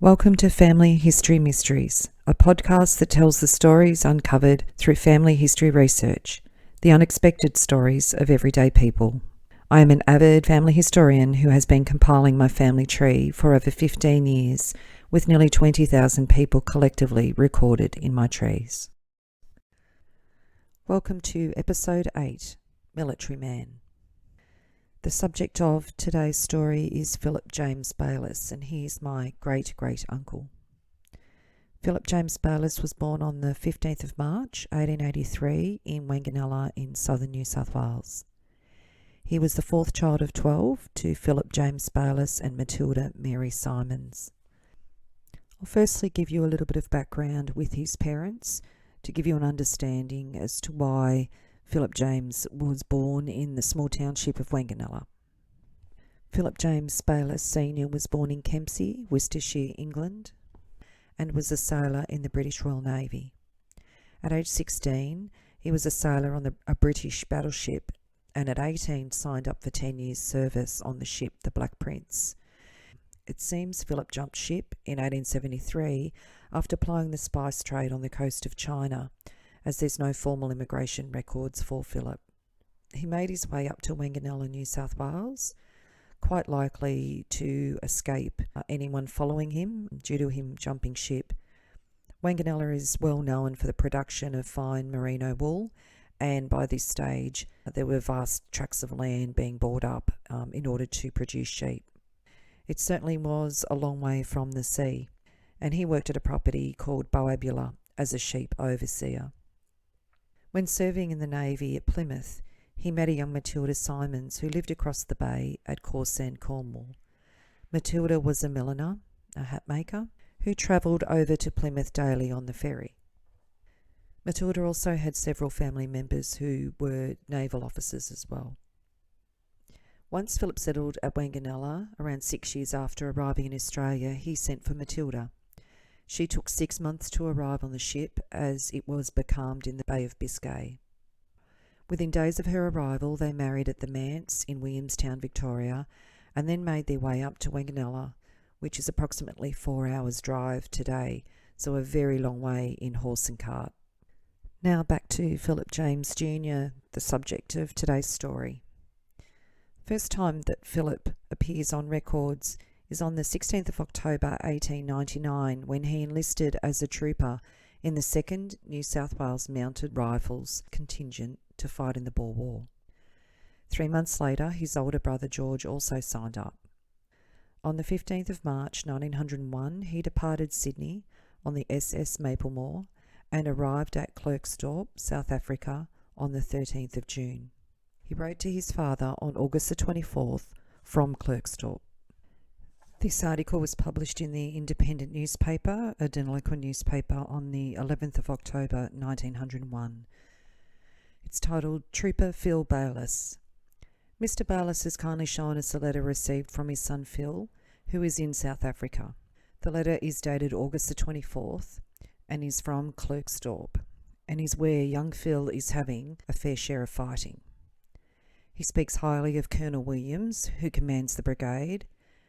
Welcome to Family History Mysteries, a podcast that tells the stories uncovered through family history research, the unexpected stories of everyday people. I am an avid family historian who has been compiling my family tree for over 15 years, with nearly 20,000 people collectively recorded in my trees. Welcome to Episode 8, Military Man. The subject of today's story is Philip James Bayliss, and he is my great-great-uncle. Philip James Bayliss was born on the 15th of March 1883 in Wanganella in southern New South Wales. He was the fourth child of 12 to Philip James Bayliss and Matilda Mary Simons. I'll firstly give you a little bit of background with his parents to give you an understanding as to why Philip James was born in the small township of Wanganella. Philip James Bayliss Sr. was born in Kempsey, Worcestershire, England, and was a sailor in the British Royal Navy. At age 16, he was a sailor on a British battleship, and at 18 signed up for 10 years' service on the ship the Black Prince. It seems Philip jumped ship in 1873 after plying the spice trade on the coast of China, as there's no formal immigration records for Philip. He made his way up to Wanganella, New South Wales, quite likely to escape anyone following him due to him jumping ship. Wanganella is well known for the production of fine merino wool, and by this stage there were vast tracts of land being bought up in order to produce sheep. It certainly was a long way from the sea, and he worked at a property called Boer War as a sheep overseer. When serving in the Navy at Plymouth, he met a young Matilda Simons who lived across the bay at Cawsand, Cornwall. Matilda was a milliner, a hat maker, who travelled over to Plymouth daily on the ferry. Matilda also had several family members who were naval officers as well. Once Philip settled at Wanganella, around 6 years after arriving in Australia, he sent for Matilda. She took 6 months to arrive on the ship as it was becalmed in the Bay of Biscay. Within days of her arrival, they married at the manse in Williamstown, Victoria, and then made their way up to Wanganella, which is approximately 4 hours' drive today, so a very long way in horse and cart. Now back to Philip James Jr., the subject of today's story. First time that Philip appears on records is on the 16th of October 1899, when he enlisted as a trooper in the 2nd New South Wales Mounted Rifles contingent to fight in the Boer War. 3 months later, his older brother George also signed up. On the 15th of March 1901, he departed Sydney on the SS Maplemore and arrived at Klerksdorp, South Africa, on the 13th of June. He wrote to his father on August the 24th from Klerksdorp. This article was published in the Independent newspaper, a Deniliquin newspaper, on the 11th of October 1901. It's titled Trooper Phil Bayliss. Mr. Bayliss has kindly shown us a letter received from his son Phil, who is in South Africa. The letter is dated August the 24th and is from Klerksdorp, and is where young Phil is having a fair share of fighting. He speaks highly of Colonel Williams, who commands the brigade,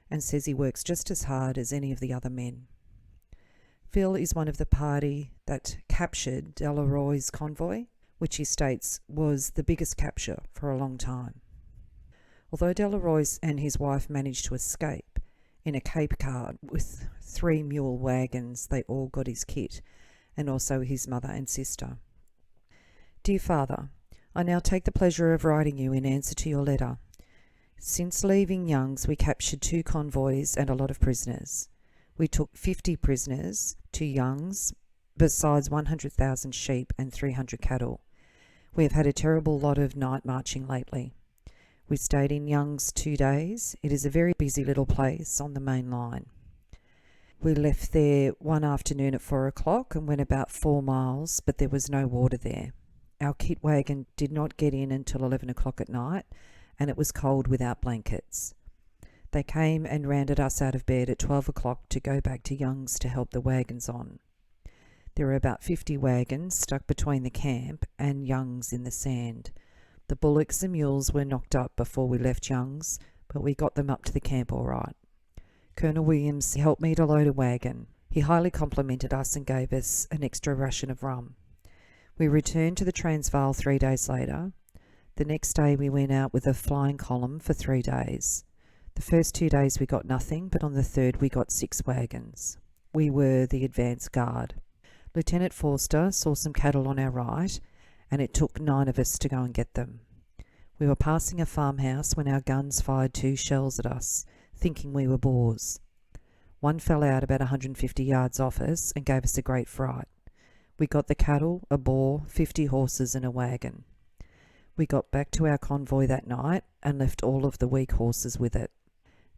and says he works just as hard as any of the other men. Phil is one of the party that captured Delaroy's convoy, which he states was the biggest capture for a long time. Although Delaroy and his wife managed to escape in a Cape cart with 3 mule wagons, they all got his kit, and also his mother and sister. Dear Father, I now take the pleasure of writing you in answer to your letter. Since leaving Young's, we captured 2 convoys and a lot of prisoners. We took 50 prisoners to Young's, besides 100,000 sheep and 300 cattle. We have had a terrible lot of night marching lately. We stayed in Young's 2 days. It is a very busy little place on the main line. We left there one afternoon at 4 o'clock and went about 4 miles, but there was no water there. Our kit wagon did not get in until 11 o'clock at night, and it was cold without blankets. They came and rounded us out of bed at 12 o'clock to go back to Young's to help the wagons on. There were about 50 wagons stuck between the camp and Young's in the sand. The bullocks and mules were knocked up before we left Young's, but we got them up to the camp all right. Colonel Williams helped me to load a wagon. He highly complimented us and gave us an extra ration of rum. We returned to the Transvaal 3 days later. The next day we went out with a flying column for 3 days. The first 2 days we got nothing, but on the third we got 6 wagons. We were the advance guard. Lieutenant Forster saw some cattle on our right, and it took 9 of us to go and get them. We were passing a farmhouse when our guns fired 2 shells at us, thinking we were Boers. One fell out about 150 yards off us and gave us a great fright. We got the cattle, a Boer, 50 horses and a wagon. We got back to our convoy that night and left all of the weak horses with it.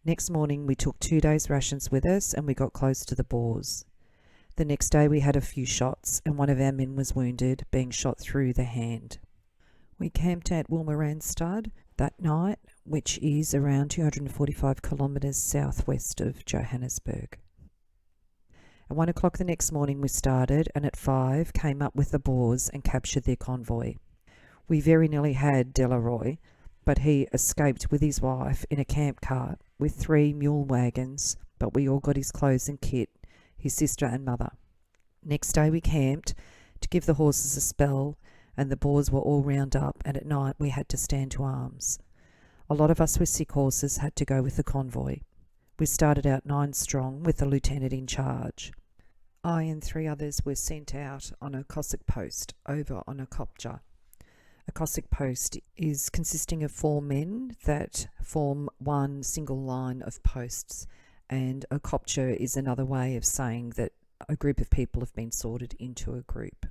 Next morning we took 2 days' rations with us and we got close to the Boers. The next day we had a few shots and one of our men was wounded, being shot through the hand. We camped at Wilmoran Stud that night, which is around 245 kilometres southwest of Johannesburg. At 1 o'clock the next morning we started, and at 5 came up with the Boers and captured their convoy. We very nearly had Delaroy, but he escaped with his wife in a camp cart with 3 mule wagons, but we all got his clothes and kit, his sister and mother. Next day we camped to give the horses a spell, and the Boers were all round up, and at night we had to stand to arms. A lot of us with sick horses had to go with the convoy. We started out 9 strong with the lieutenant in charge. I and 3 others were sent out on a Cossack post over on a kopje. A Cossack post is consisting of 4 men that form one single line of posts, and a kopje is another way of saying that a group of people have been sorted into a group.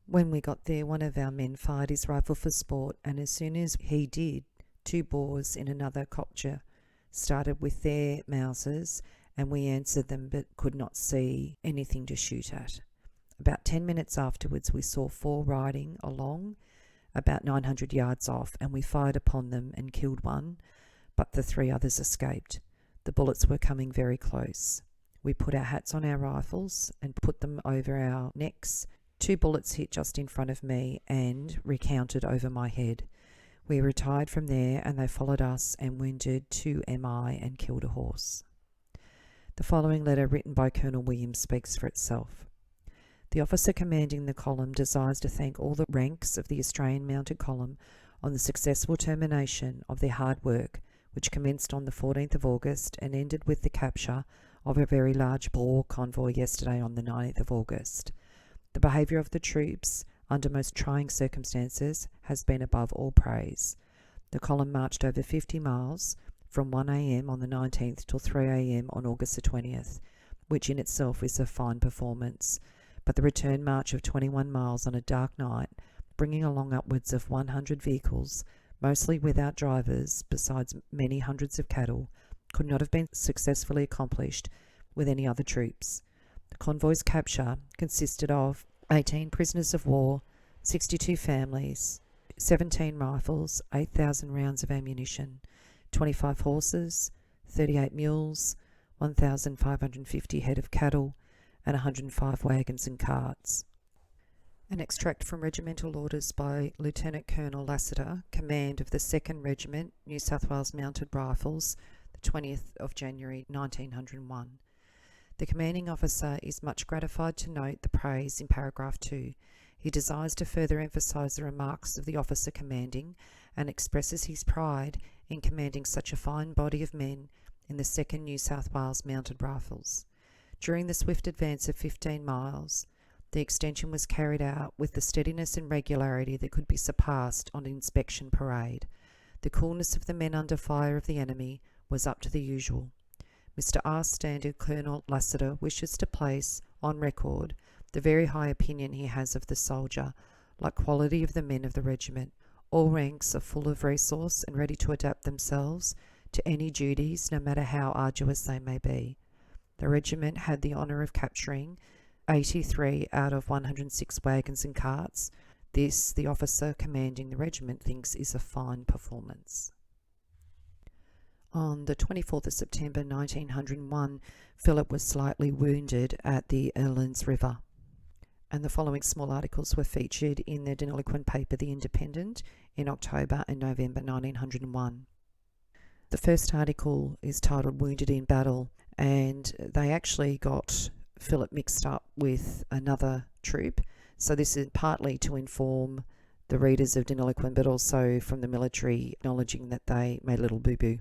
When we got there, one of our men fired his rifle for sport, and as soon as he did, 2 Boers in another kopje started with their Mausers, and we answered them but could not see anything to shoot at. About 10 minutes afterwards we saw 4 riding along about 900 yards off, and we fired upon them and killed one, but the 3 others escaped. The bullets were coming very close. We put our hats on our rifles and put them over our necks. 2 bullets hit just in front of me and recounted over my head. We retired from there, and they followed us and wounded 2 MI and killed a horse. The following letter written by Colonel Williams speaks for itself. The officer commanding the column desires to thank all the ranks of the Australian Mounted Column on the successful termination of their hard work, which commenced on the 14th of August and ended with the capture of a very large Boer convoy yesterday on the 19th of August. The behaviour of the troops, under most trying circumstances, has been above all praise. The column marched over 50 miles from 1 a.m. on the 19th till 3 a.m. on August the 20th, which in itself is a fine performance, but the return march of 21 miles on a dark night, bringing along upwards of 100 vehicles, mostly without drivers, besides many hundreds of cattle, could not have been successfully accomplished with any other troops. The convoy's capture consisted of 18 prisoners of war, 62 families, 17 rifles, 8,000 rounds of ammunition, 25 horses, 38 mules, 1,550 head of cattle, and 105 wagons and carts. An extract from regimental orders by Lieutenant Colonel Lassiter, command of the 2nd Regiment, New South Wales Mounted Rifles, the 20th of January 1901. The commanding officer is much gratified to note the praise in paragraph 2. He desires to further emphasise the remarks of the officer commanding, and expresses his pride in commanding such a fine body of men in the 2nd New South Wales Mounted Rifles. During the swift advance of 15 miles, the extension was carried out with the steadiness and regularity that could be surpassed on inspection parade. The coolness of the men under fire of the enemy was up to the usual. Mr. R. Standard Colonel Lassiter wishes to place on record the very high opinion he has of the soldier, like quality of the men of the regiment. All ranks are full of resource and ready to adapt themselves to any duties, no matter how arduous they may be. The regiment had the honour of capturing 83 out of 106 wagons and carts. This, the officer commanding the regiment thinks, is a fine performance. On the 24th of September 1901, Philip was slightly wounded at the Erlands River, and the following small articles were featured in the Deniliquin paper The Independent in October and November 1901. The first article is titled Wounded in Battle, and they actually got Philip mixed up with another troop. So this is partly to inform the readers of Deniliquin, but also from the military acknowledging that they made a little boo-boo.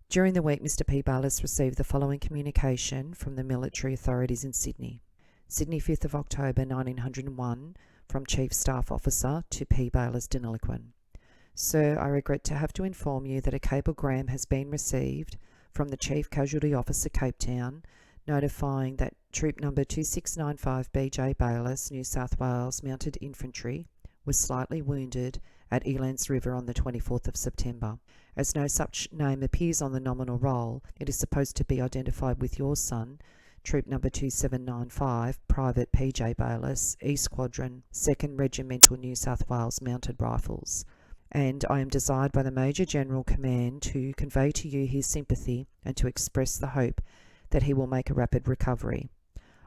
During the week, Mr. P. Bayliss received the following communication from the military authorities in Sydney. Sydney, 5th of October 1901, from Chief Staff Officer to P. Bayliss, Deniliquin. Sir, I regret to have to inform you that a cablegram has been received from the Chief Casualty Officer, Cape Town, notifying that Troop Number 2695 B.J. Bayliss, New South Wales Mounted Infantry, was slightly wounded at Elands River on the 24th of September. As no such name appears on the nominal roll, it is supposed to be identified with your son, Troop Number 2795, Private P.J. Bayliss, E Squadron, 2nd Regimental New South Wales Mounted Rifles. And I am desired by the Major General Command to convey to you his sympathy and to express the hope that he will make a rapid recovery.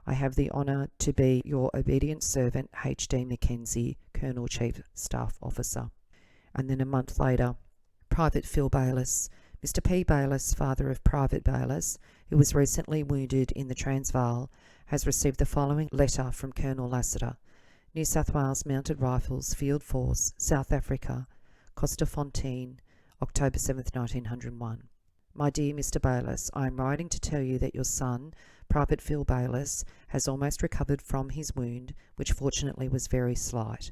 I have the honour to be your obedient servant, H.D. Mackenzie, Colonel Chief Staff Officer. And then a month later, Private Phil Bayliss, Mr. P. Bayliss, father of Private Bayliss, who was recently wounded in the Transvaal, has received the following letter from Colonel Lassiter, New South Wales Mounted Rifles, Field Force, South Africa, Costafontein, October 7th, 1901. My dear Mr. Bayliss, I am writing to tell you that your son, Private Phil Bayliss, has almost recovered from his wound, which fortunately was very slight.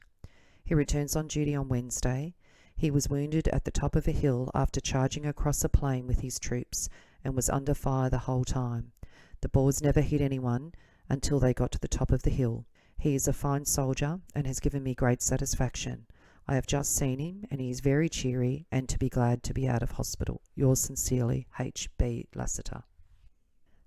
He returns on duty on Wednesday. He was wounded at the top of a hill after charging across a plain with his troops and was under fire the whole time. The Boers never hit anyone until they got to the top of the hill. He is a fine soldier and has given me great satisfaction. I have just seen him, and he is very cheery and to be glad to be out of hospital. Yours sincerely, H.B. Lassiter.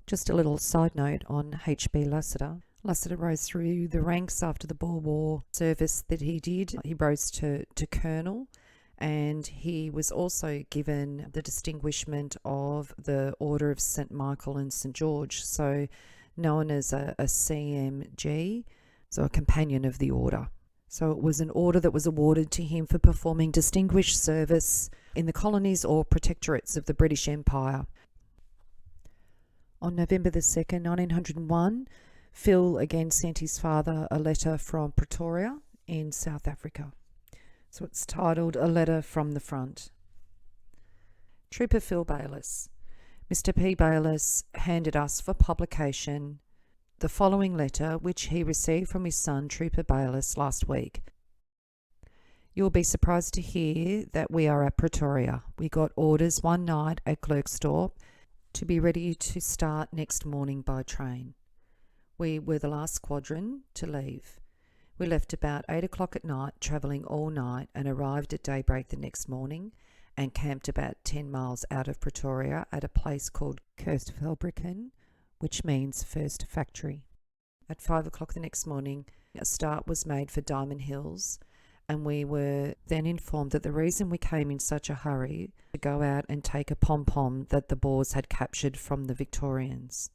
Just a little side note on H.B. Lassiter. Lassiter rose through the ranks after the Boer War service that he did. He rose to Colonel, and he was also given the distinguishment of the Order of St. Michael and St. George, so known as a CMG, so a Companion of the Order. So it was an order that was awarded to him for performing distinguished service in the colonies or protectorates of the British Empire. On November the 2nd, 1901, Phil again sent his father a letter from Pretoria in South Africa. So it's titled A Letter from the Front. Trooper Phil Bayliss. Mr. P. Bayliss handed us for publication the following letter, which he received from his son, Trooper Bayliss, last week. You will be surprised to hear that we are at Pretoria. We got orders one night at Klerksdorp to be ready to start next morning by train. We were the last squadron to leave. We left about 8 o'clock at night, travelling all night, and arrived at daybreak the next morning and camped about 10 miles out of Pretoria at a place called Kerstfabriken, which means first factory. At 5 o'clock the next morning, a start was made for Diamond Hills, and we were then informed that the reason we came in such a hurry to go out and take a pom-pom that the Boers had captured from the Victorians.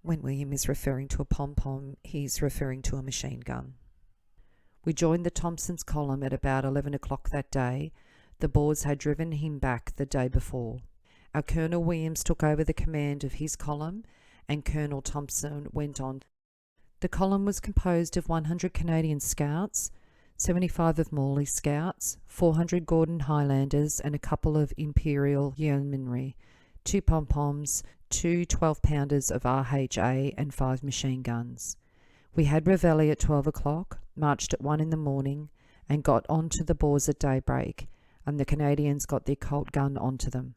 When William is referring to a pom-pom, he's referring to a machine gun. We joined the Thompson's column at about 11 o'clock that day. The Boers had driven him back the day before. Our Colonel Williams took over the command of his column, and Colonel Thompson went on. The column was composed of 100 Canadian Scouts, 75 of Morley Scouts, 400 Gordon Highlanders, and a couple of Imperial Yeomanry, 2 pom-poms, 2 12-pounders of RHA, and 5 machine guns. We had reveille at 12 o'clock, marched at 1 in the morning, and got on to the Boers at daybreak, and the Canadians got the Colt gun onto them.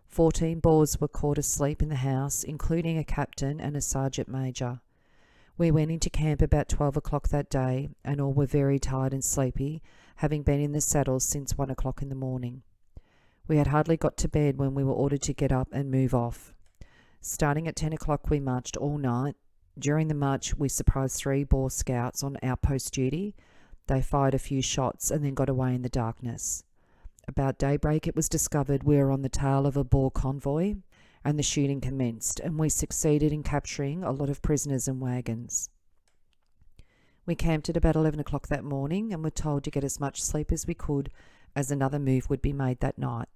14 Boers were caught asleep in the house, including a captain and a sergeant major. We went into camp about 12 o'clock that day, and all were very tired and sleepy, having been in the saddles since 1 o'clock in the morning. We had hardly got to bed when we were ordered to get up and move off. Starting at 10 o'clock, we marched all night. During the march, we surprised 3 Boer scouts on outpost duty. They fired a few shots and then got away in the darkness. About daybreak, it was discovered we were on the tail of a Boer convoy, and the shooting commenced, and we succeeded in capturing a lot of prisoners and wagons. We camped at about 11 o'clock that morning and were told to get as much sleep as we could, as another move would be made that night.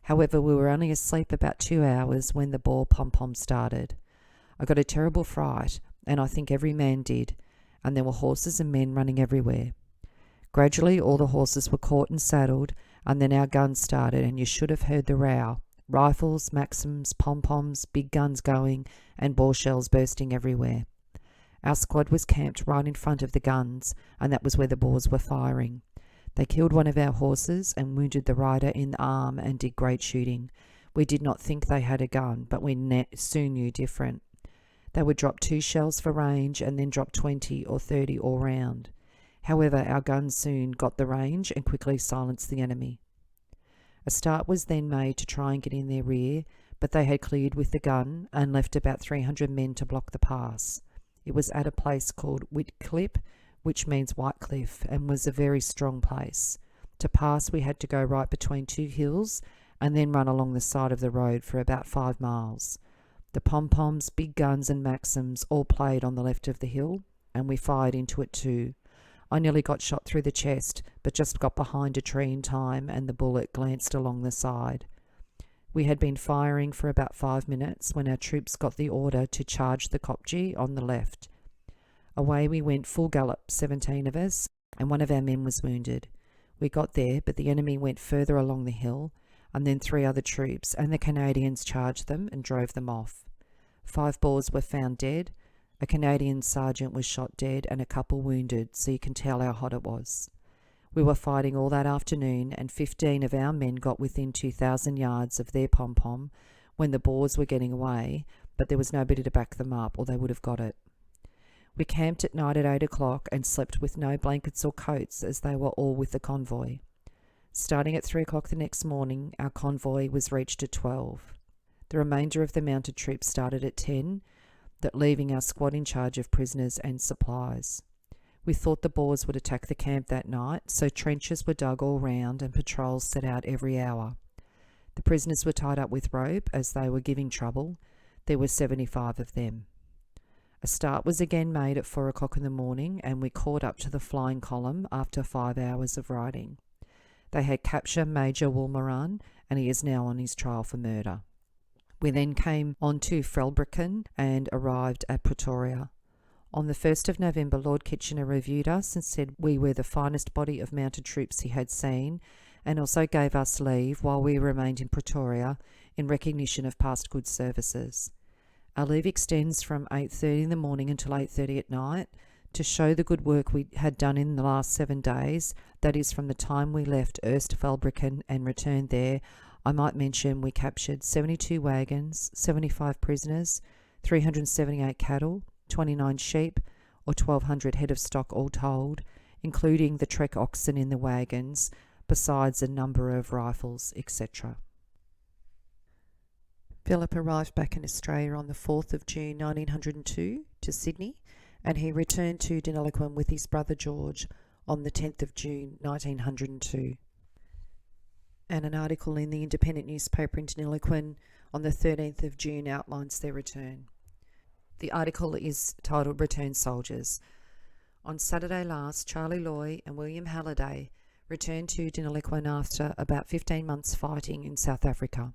However, we were only asleep about 2 hours when the Boer pom-pom started. I got a terrible fright, and I think every man did, and there were horses and men running everywhere. Gradually all the horses were caught and saddled, and then our guns started, and you should have heard the row. Rifles, Maxims, pom-poms, big guns going, and Boer shells bursting everywhere. Our squad was camped right in front of the guns, and that was where the Boers were firing. They killed one of our horses and wounded the rider in the arm and did great shooting. We did not think they had a gun, but we soon knew different. They would drop 2 shells for range and then drop 20 or 30 all round. However, our guns soon got the range and quickly silenced the enemy. A start was then made to try and get in their rear, but they had cleared with the gun and left about 300 men to block the pass. It was at a place called Whitcliffe, which means White Cliff, and was a very strong place. To pass, we had to go right between 2 hills and then run along the side of the road for about 5 miles. The pom-poms, big guns and Maxims all played on the left of the hill, and we fired into it too. I nearly got shot through the chest, but just got behind a tree in time and the bullet glanced along the side. We had been firing for about 5 minutes when our troops got the order to charge the kopje on the left. Away we went full gallop, 17 of us, and one of our men was wounded. We got there, but the enemy went further along the hill, and then 3 other troops, and the Canadians charged them and drove them off. 5 Boers were found dead. A Canadian sergeant was shot dead and a couple wounded, so you can tell how hot it was. We were fighting all that afternoon, and 15 of our men got within 2,000 yards of their pom-pom when the Boers were getting away, but there was nobody to back them up, or they would have got it. We camped at night at 8 o'clock and slept with no blankets or coats, as they were all with the convoy. Starting at 3 o'clock the next morning, our convoy was reached at 12. The remainder of the mounted troops started at 10, that leaving our squad in charge of prisoners and supplies. We thought the Boers would attack the camp that night, so trenches were dug all round and patrols set out every hour. The prisoners were tied up with rope as they were giving trouble. There were 75 of them. A start was again made at 4 o'clock in the morning, and we caught up to the flying column after 5 hours of riding. They had captured Major Woolmeran, and he is now on his trial for murder. We then came on to Frelbricken and arrived at Pretoria. On the 1st of November, Lord Kitchener reviewed us and said we were the finest body of mounted troops he had seen, and also gave us leave while we remained in Pretoria in recognition of past good services. Our leave extends from 8:30 in the morning until 8:30 at night to show the good work we had done in the last 7 days, that is from the time we left Frelbricken and returned there. I might mention we captured 72 wagons, 75 prisoners, 378 cattle, 29 sheep, or 1,200 head of stock all told, including the trek oxen in the wagons, besides a number of rifles, etc. Philip arrived back in Australia on the 4th of June 1902 to Sydney, and he returned to Deniliquin with his brother George on the 10th of June 1902. And an article in the Independent newspaper in Deniliquin on the 13th of June outlines their return. The article is titled Return Soldiers. On Saturday last, Charlie Loy and William Halliday returned to Deniliquin after about 15 months fighting in South Africa.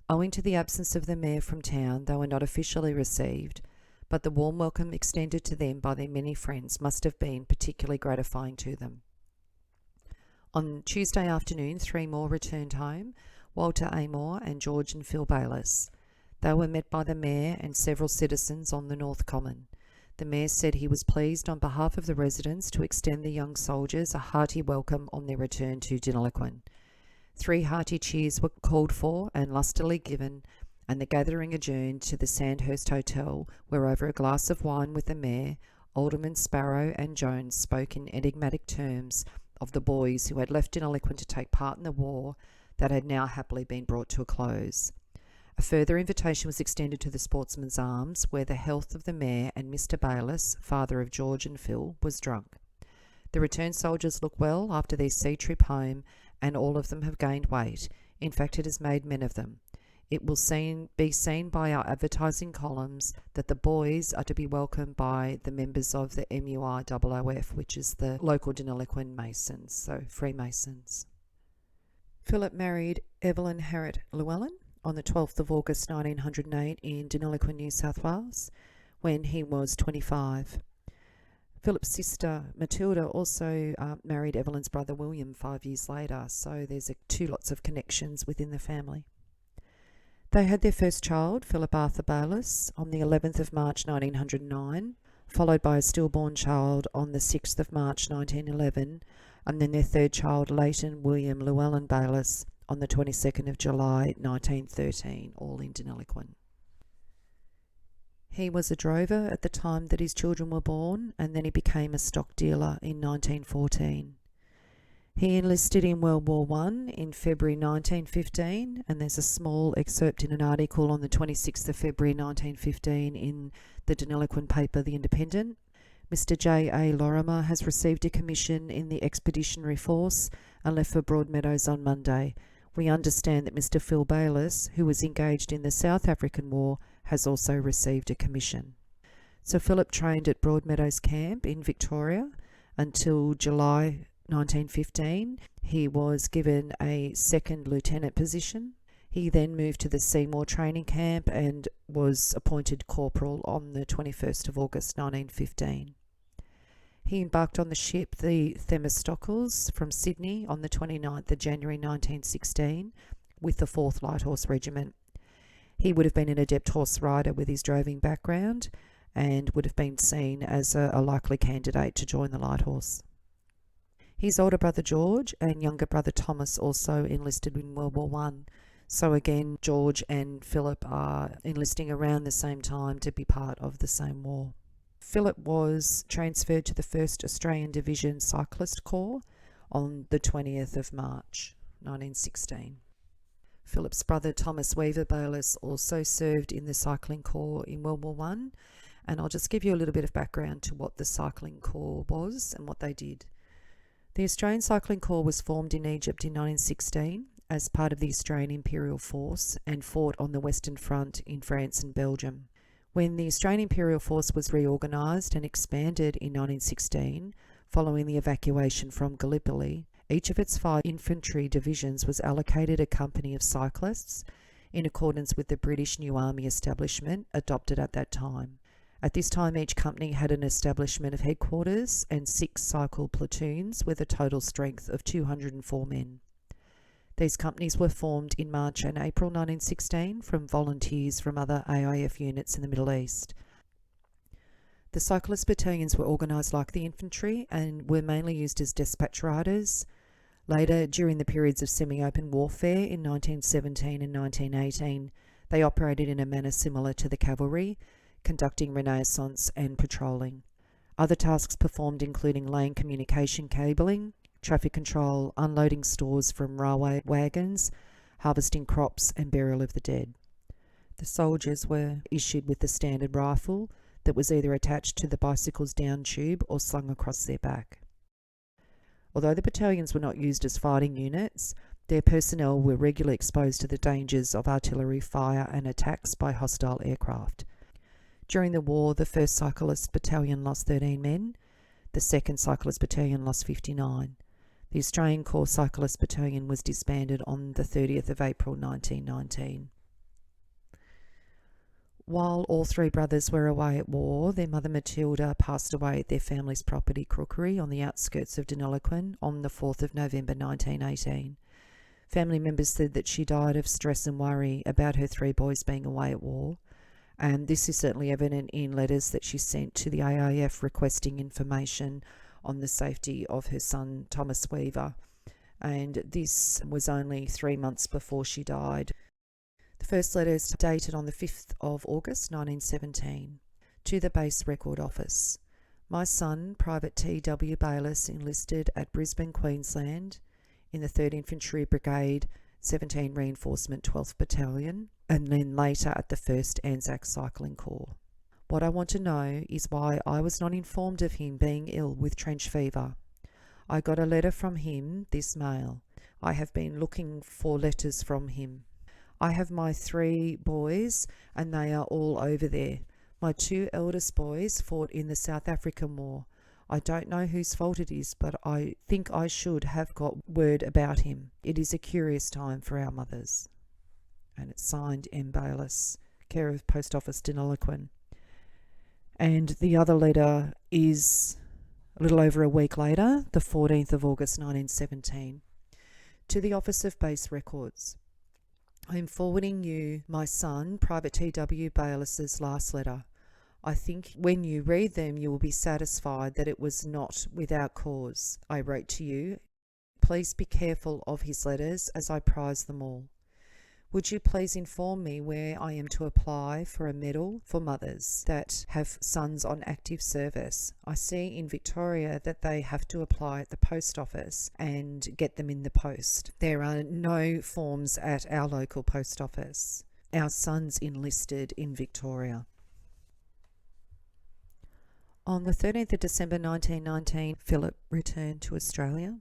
Owing to the absence of the mayor from town, they were not officially received, but the warm welcome extended to them by their many friends must have been particularly gratifying to them. On Tuesday afternoon, 3 more returned home, Walter Amor and George and Phil Bayliss. They were met by the mayor and several citizens on the North Common. The mayor said he was pleased on behalf of the residents to extend the young soldiers a hearty welcome on their return to Deniliquin. 3 hearty cheers were called for and lustily given, and the gathering adjourned to the Sandhurst Hotel, where over a glass of wine with the mayor, Alderman Sparrow and Jones spoke in enigmatic terms of the boys who had left Deniliquin to take part in the war that had now happily been brought to a close. A further invitation was extended to the Sportsman's Arms, where the health of the mayor and Mr. Bayliss, father of George and Phil, was drunk. The returned soldiers look well after their sea trip home, and all of them have gained weight. In fact, it has made men of them. It will be seen by our advertising columns that the boys are to be welcomed by the members of the MUROOF, which is the local Deniliquin Masons, so Freemasons. Philip married Evelyn Harriet Llewellyn on the 12th of August 1908 in Deniliquin, New South Wales, when he was 25. Philip's sister Matilda also married Evelyn's brother William 5 years later, so there's two lots of connections within the family. They had their first child, Philip Arthur Bayliss, on the 11th of March 1909, followed by a stillborn child on the 6th of March 1911, and then their third child, Leighton William Llewellyn Bayliss, on the 22nd of July 1913, all in Deniliquin. He was a drover at the time that his children were born, and then he became a stock dealer in 1914. He enlisted in World War I in February 1915, and there's a small excerpt in an article on the 26th of February 1915 in the Deniliquin paper The Independent. Mr. J. A. Lorimer has received a commission in the Expeditionary Force and left for Broadmeadows on Monday. We understand that Mr. Phil Bayliss, who was engaged in the South African War, has also received a commission. So Philip trained at Broadmeadows Camp in Victoria until July 1915. He was given a second lieutenant position. He then moved to the Seymour training camp and was appointed corporal on the 21st of August 1915. He embarked on the ship the Themistocles from Sydney on the 29th of January 1916 with the 4th Light Horse Regiment. He would have been an adept horse rider with his droving background and would have been seen as a likely candidate to join the Light Horse. His older brother George and younger brother Thomas also enlisted in World War I. So again, George and Philip are enlisting around the same time to be part of the same war. Philip was transferred to the 1st Australian Division Cyclist Corps on the 20th of March 1916. Philip's brother Thomas Weaver Bayliss also served in the Cycling Corps in World War I, and I'll just give you a little bit of background to what the Cycling Corps was and what they did. The Australian Cycling Corps was formed in Egypt in 1916 as part of the Australian Imperial Force and fought on the Western Front in France and Belgium. When the Australian Imperial Force was reorganised and expanded in 1916, following the evacuation from Gallipoli, each of its 5 infantry divisions was allocated a company of cyclists in accordance with the British New Army establishment adopted at that time. At this time, each company had an establishment of headquarters and 6 cycle platoons with a total strength of 204 men. These companies were formed in March and April 1916 from volunteers from other AIF units in the Middle East. The cyclist battalions were organised like the infantry and were mainly used as dispatch riders. Later, during the periods of semi-open warfare in 1917 and 1918, they operated in a manner similar to the cavalry, conducting reconnaissance and patrolling. Other tasks performed including laying communication cabling, traffic control, unloading stores from railway wagons, harvesting crops and burial of the dead. The soldiers were issued with the standard rifle that was either attached to the bicycle's down tube or slung across their back. Although the battalions were not used as fighting units, their personnel were regularly exposed to the dangers of artillery fire and attacks by hostile aircraft. During the war, the 1st Cyclist Battalion lost 13 men, the 2nd Cyclist Battalion lost 59. The Australian Corps Cyclist Battalion was disbanded on the 30th of April 1919. While all 3 brothers were away at war, their mother Matilda passed away at their family's property Crookery on the outskirts of Deniliquin on the 4th of November 1918. Family members said that she died of stress and worry about her 3 boys being away at war, and this is certainly evident in letters that she sent to the AIF requesting information on the safety of her son Thomas Weaver, and this was only 3 months before she died. The first letter is dated on the 5th of August 1917 to the Base Record Office. My son, Private T.W. Bayliss, enlisted at Brisbane, Queensland in the 3rd Infantry Brigade, 17 Reinforcement 12th Battalion, and then later at the 1st Anzac Cycling Corps. What I want to know is why I was not informed of him being ill with trench fever. I got a letter from him this mail. I have been looking for letters from him. I have my 3 boys and they are all over there. My 2 eldest boys fought in the South African War. I don't know whose fault it is, but I think I should have got word about him. It is a curious time for our mothers. And it's signed M. Bayliss, care of Post Office Deniliquin. And the other letter is a little over a week later, the 14th of August 1917. To the Office of Base Records. I am forwarding you my son, Private T.W. Bayliss's last letter. I think when you read them, you will be satisfied that it was not without cause I wrote to you. Please be careful of his letters, as I prize them all. Would you please inform me where I am to apply for a medal for mothers that have sons on active service? I see in Victoria that they have to apply at the post office and get them in the post. There are no forms at our local post office. Our son's enlisted in Victoria. On the 13th of December 1919, Philip returned to Australia.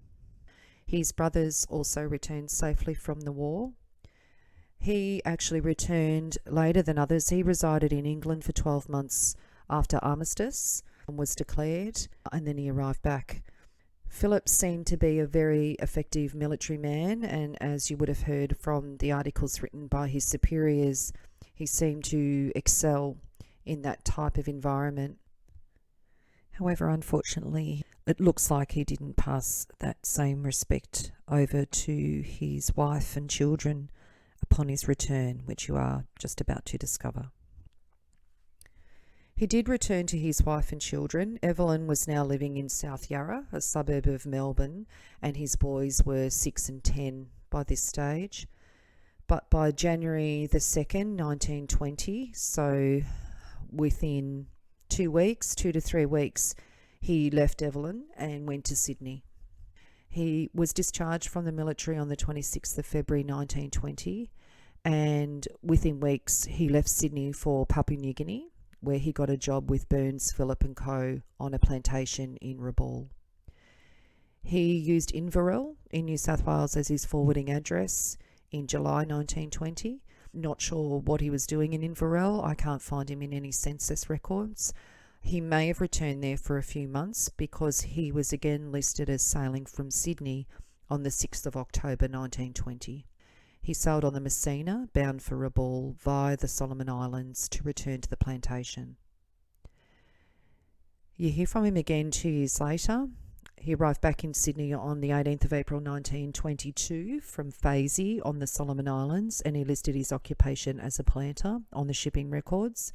His brothers also returned safely from the war. He actually returned later than others. He resided in England for 12 months after armistice was declared, and then he arrived back. Philip seemed to be a very effective military man, and as you would have heard from the articles written by his superiors, he seemed to excel in that type of environment. However, unfortunately, it looks like he didn't pass that same respect over to his wife and children upon his return, which you are just about to discover. He did return to his wife and children. Evelyn was now living in South Yarra, a suburb of Melbourne, and his boys were 6 and 10 by this stage. But by January the 2nd, 1920, so within 2 to 3 weeks, he left Evelyn and went to Sydney. He was discharged from the military on the 26th of February 1920, and within weeks he left Sydney for Papua New Guinea, where he got a job with Burns, Phillip and Co. on a plantation in Rabaul. He used Inverell in New South Wales as his forwarding address in July 1920. Not sure what he was doing in Inverell. I can't find him in any census records. He may have returned there for a few months because he was again listed as sailing from Sydney on the 6th of October 1920. He sailed on the Messina, bound for Rabaul via the Solomon Islands to return to the plantation. You hear from him again 2 years later. He arrived back in Sydney on the 18th of April 1922 from Fazy on the Solomon Islands, and he listed his occupation as a planter on the shipping records.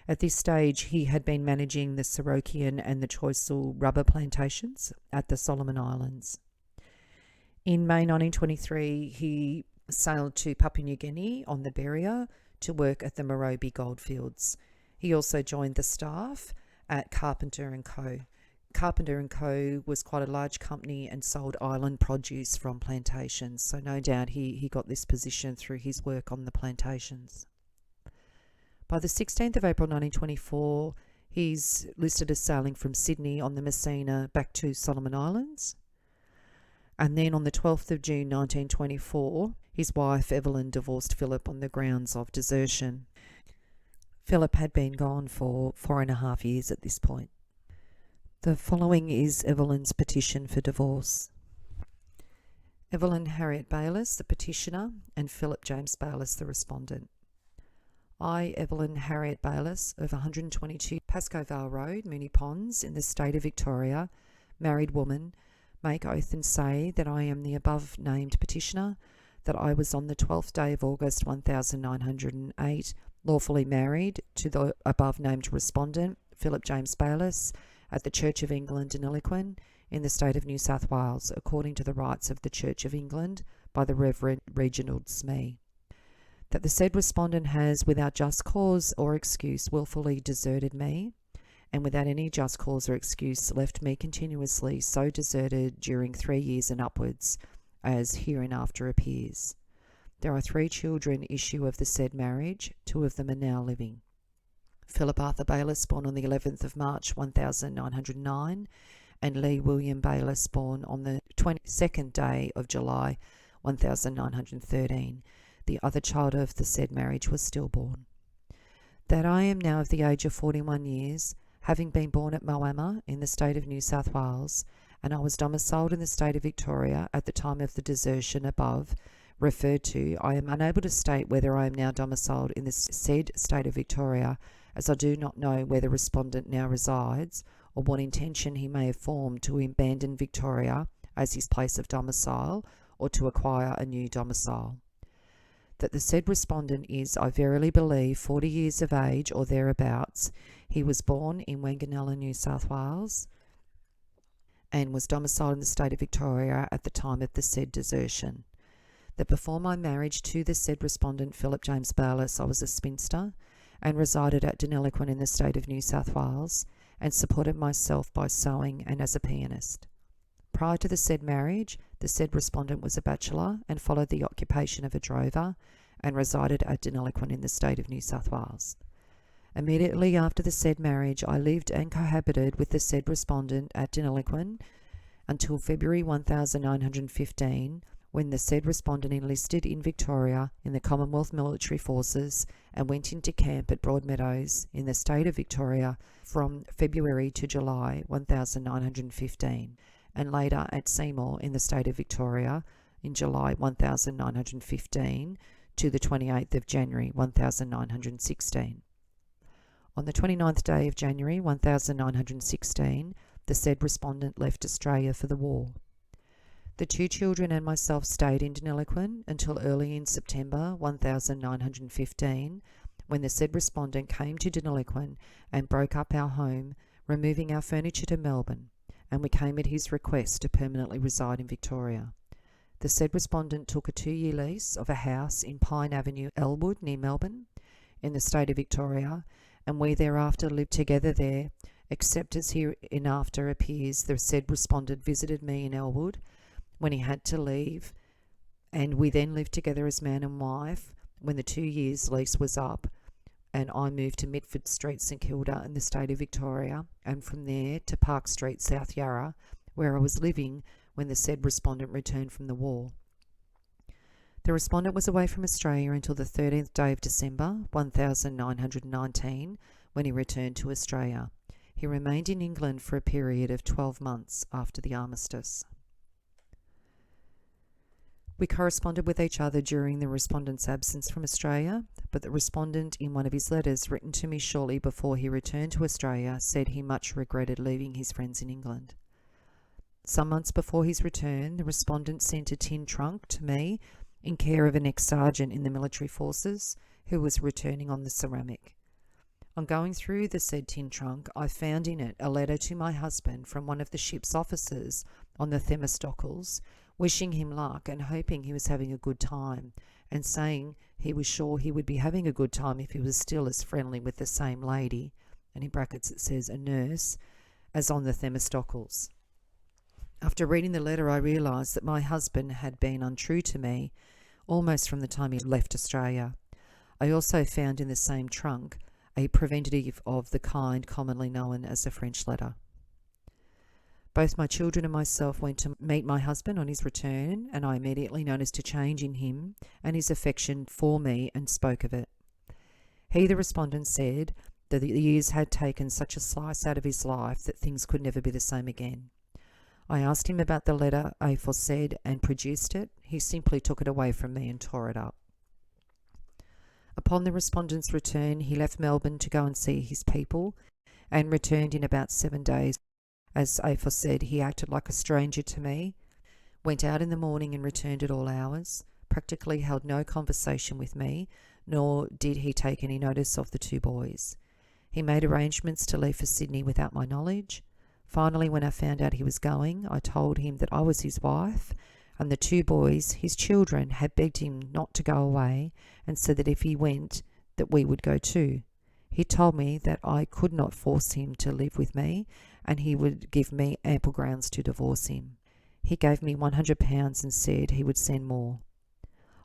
At this stage, he had been managing the Sorokian and the Choiseul rubber plantations at the Solomon Islands. In May 1923, he sailed to Papua New Guinea on the Beria to work at the Morobe goldfields. He also joined the staff at Carpenter & Co. Carpenter & Co. was quite a large company and sold island produce from plantations, so no doubt he got this position through his work on the plantations. By the 16th of April 1924, he's listed as sailing from Sydney on the Messina back to Solomon Islands. And then on the 12th of June 1924, his wife Evelyn divorced Philip on the grounds of desertion. Philip had been gone for 4.5 years at this point. The following is Evelyn's petition for divorce. Evelyn Harriet Bayliss, the petitioner, and Philip James Bayliss, the respondent. I, Evelyn Harriet Bayliss, of 122 Pascoe Vale Road, Moonee Ponds, in the state of Victoria, married woman, make oath and say that I am the above-named petitioner, that I was on the 12th day of August 1908 lawfully married to the above-named respondent, Philip James Bayliss, at the Church of England in Deniliquin, in the state of New South Wales, according to the rites of the Church of England by the Reverend Reginald Smee. That the said respondent has, without just cause or excuse, wilfully deserted me, and without any just cause or excuse left me continuously so deserted during 3 years and upwards, as hereinafter appears. There are 3 children issue of the said marriage, 2 of them are now living. Philip Arthur Bayliss, born on the 11th of March 1909, and Lee William Bayliss, born on the 22nd day of July 1913. The other child of the said marriage was stillborn. That I am now of the age of 41 years, having been born at Moama in the state of New South Wales, and I was domiciled in the state of Victoria at the time of the desertion above referred to, I am unable to state whether I am now domiciled in the said state of Victoria, as I do not know where the respondent now resides, or what intention he may have formed to abandon Victoria as his place of domicile, or to acquire a new domicile. That the said respondent is, I verily believe, 40 years of age or thereabouts. He was born in Wanganella, New South Wales, and was domiciled in the state of Victoria at the time of the said desertion. That before my marriage to the said respondent, Philip James Bayliss, I was a spinster and resided at Deniliquin in the state of New South Wales, and supported myself by sewing and as a pianist. Prior to the said marriage, the said respondent was a bachelor and followed the occupation of a drover, and resided at Deniliquin in the state of New South Wales. Immediately after the said marriage, I lived and cohabited with the said respondent at Deniliquin until February 1915, when the said respondent enlisted in Victoria in the Commonwealth Military Forces and went into camp at Broadmeadows in the state of Victoria from February to July 1915, and later at Seymour in the state of Victoria in July 1915 to the 28th of January 1916. On the 29th day of January 1916, the said respondent left Australia for the war. The two children and myself stayed in Deniliquin until early in September 1915, when the said respondent came to Deniliquin and broke up our home, removing our furniture to Melbourne, and we came at his request to permanently reside in Victoria. The said respondent took a 2-year lease of a house in Pine Avenue, Elwood, near Melbourne, in the state of Victoria, and we thereafter lived together there, except as hereinafter appears the said respondent visited me in Elwood when he had to leave, and we then lived together as man and wife when the 2 years lease was up, and I moved to Mitford Street, St Kilda in the state of Victoria, and from there to Park Street, South Yarra, where I was living when the said respondent returned from the war. The respondent was away from Australia until the 13th day of December 1919, when he returned to Australia. He remained in England for a period of 12 months after the armistice. We corresponded with each other during the respondent's absence from Australia, but the respondent, in one of his letters written to me shortly before he returned to Australia, said he much regretted leaving his friends in England. Some months before his return, the respondent sent a tin trunk to me in care of an ex-sergeant in the military forces who was returning on the Ceramic. On going through the said tin trunk, I found in it a letter to my husband from one of the ship's officers on the Themistocles, wishing him luck and hoping he was having a good time, and saying he was sure he would be having a good time if he was still as friendly with the same lady, and in brackets it says a nurse, as on the Themistocles. After reading the letter, I realised that my husband had been untrue to me almost from the time he left Australia. I also found in the same trunk a preventative of the kind commonly known as a French letter. Both my children and myself went to meet my husband on his return, and I immediately noticed a change in him and his affection for me and spoke of it. He, the respondent, said that the years had taken such a slice out of his life that things could never be the same again. I asked him about the letter aforesaid and produced it. He simply took it away from me and tore it up. Upon the respondent's return, he left Melbourne to go and see his people and returned in about 7 days. As aforesaid, he acted like a stranger to me, went out in the morning and returned at all hours, practically held no conversation with me, nor did he take any notice of the two boys. He made arrangements to leave for Sydney without my knowledge. Finally, when I found out he was going, I told him that I was his wife, and the two boys, his children, had begged him not to go away, and said that if he went, that we would go too. He told me that I could not force him to live with me, and he would give me ample grounds to divorce him. He gave me £100 and said he would send more.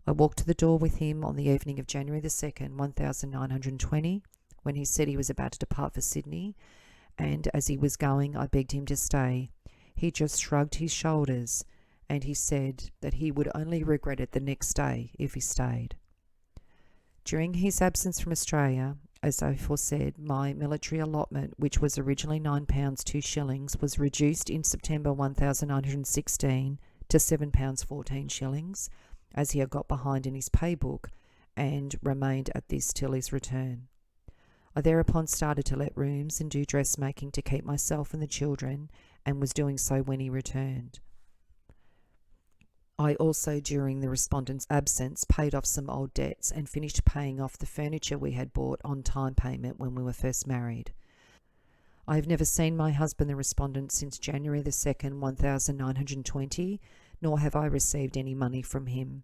I walked to the door with him on the evening of January the 2nd, 1920, when he said he was about to depart for Sydney, and as he was going, I begged him to stay. He just shrugged his shoulders, and he said that he would only regret it the next day if he stayed. During his absence from Australia, as I foresaid, my military allotment, which was originally £9 2 shillings, was reduced in September 1916 to £7 14 shillings, as he had got behind in his pay book, and remained at this till his return. I thereupon started to let rooms and do dressmaking to keep myself and the children, and was doing so when he returned. I also, during the respondent's absence, paid off some old debts and finished paying off the furniture we had bought on time payment when we were first married. I have never seen my husband, the respondent, since January the 2nd, 1920, nor have I received any money from him.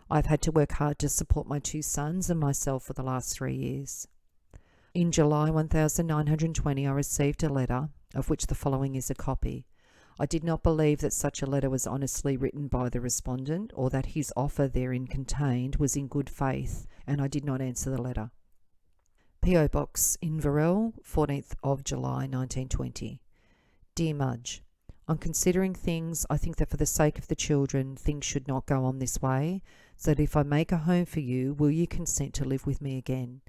I have had to work hard to support my 2 sons and myself for the last 3 years. In July 1920, I received a letter, of which the following is a copy. I did not believe that such a letter was honestly written by the respondent, or that his offer therein contained was in good faith, and I did not answer the letter. P.O. Box, Inverell, 14th of July 1920. Dear Mudge, on considering things, I think that for the sake of the children, things should not go on this way, so that if I make a home for you, will you consent to live with me again?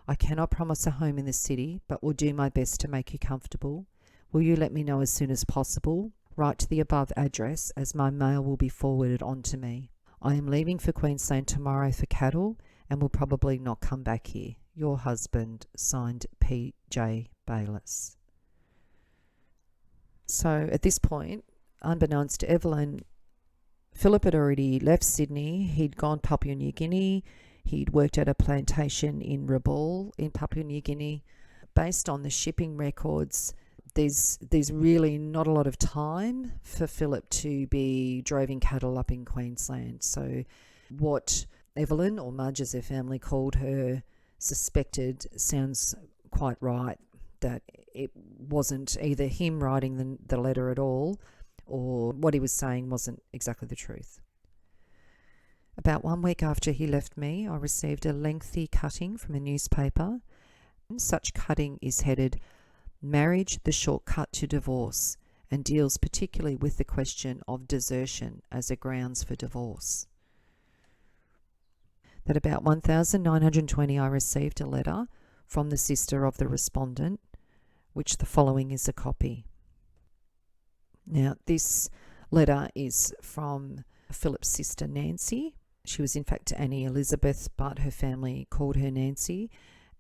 I cannot promise a home in the city, but will do my best to make you comfortable. Will you let me know as soon as possible? Write to the above address, as my mail will be forwarded on to me. I am leaving for Queensland tomorrow for cattle, and will probably not come back here. Your husband, signed P.J. Bayliss. So at this point, unbeknownst to Evelyn, Philip had already left Sydney. He'd gone to Papua New Guinea. He'd worked at a plantation in Rabaul in Papua New Guinea. Based on the shipping records, there's really not a lot of time for Philip to be driving cattle up in Queensland. So what Evelyn, or Mudge as her family called her, suspected sounds quite right, that it wasn't either him writing the letter at all, or what he was saying wasn't exactly the truth. About 1 week after he left me, I received a lengthy cutting from a newspaper. Such cutting is headed Marriage, the Shortcut to Divorce, and deals particularly with the question of desertion as a grounds for divorce. That about 1920 I received a letter from the sister of the respondent, which the following is a copy. Now, this letter is from Philip's sister Nancy. She was in fact Annie Elizabeth, but her family called her Nancy,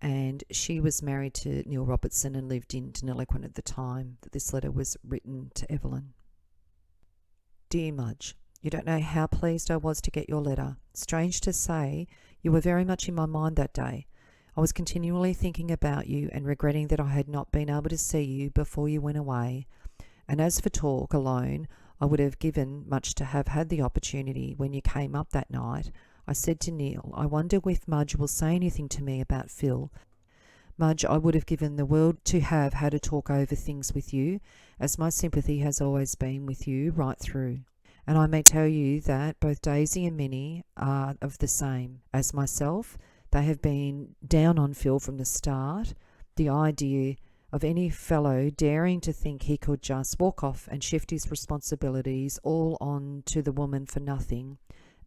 and she was married to Neil Robertson and lived in Deniliquin at the time that this letter was written to Evelyn. Dear Mudge, you don't know how pleased I was to get your letter. Strange to say, you were very much in my mind that day. I was continually thinking about you and regretting that I had not been able to see you before you went away. And as for talk alone, I would have given much to have had the opportunity when you came up that night. I said to Neil, I wonder if Mudge will say anything to me about Phil. Mudge, I would have given the world to have had a talk over things with you, as my sympathy has always been with you right through. And I may tell you that both Daisy and Minnie are of the same as myself. They have been down on Phil from the start. The idea of any fellow daring to think he could just walk off and shift his responsibilities all on to the woman for nothing